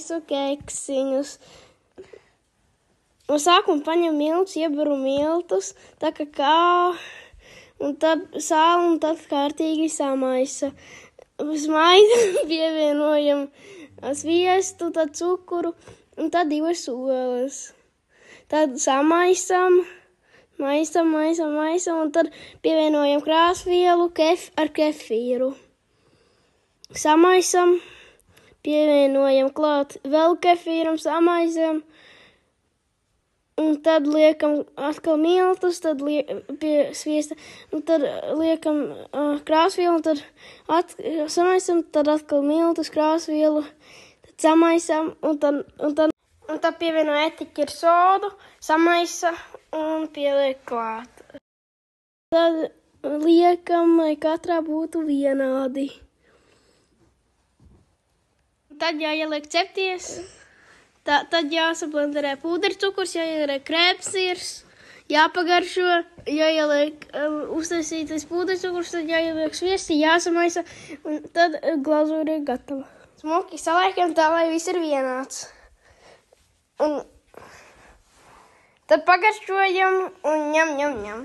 taisu keksiņus. Un sākumā paņem miltus, iebaru miltus, tā kā un tad sāli un tad kārtīgi samaisa. Smaidu pievienojam sviestu, tad cukuru un tad 2 olas. Tad samaisam, maisam un tad pievienojam krāsvielu ar kefīru. Samaisam, pievienojam klāt vēl kefīram, samaisam. Un tad liekam atkal miltus, tad pie sviesta, un tad liekam krāsvielu, un tad samaisam, tad atkal miltus, krāsvielu, tad samaisam, un tad pievieno etiķi ar sodu, samaisa un pieliek klāt. Tad liekam, lai katrā būtu vienādi. Tad jāieliek cepties. Tad jāsablenderē pūdercukurs, jāieliek krēpsirs, jāpagaršo, jāieliek uztaisītais pūdercukurs, tad jāieliek sviesti, jāsamaisa, un tad glazūra ir gatava. Smuki saliekam tā, lai viss ir vienāds. Un tad pagaršojam un ņem.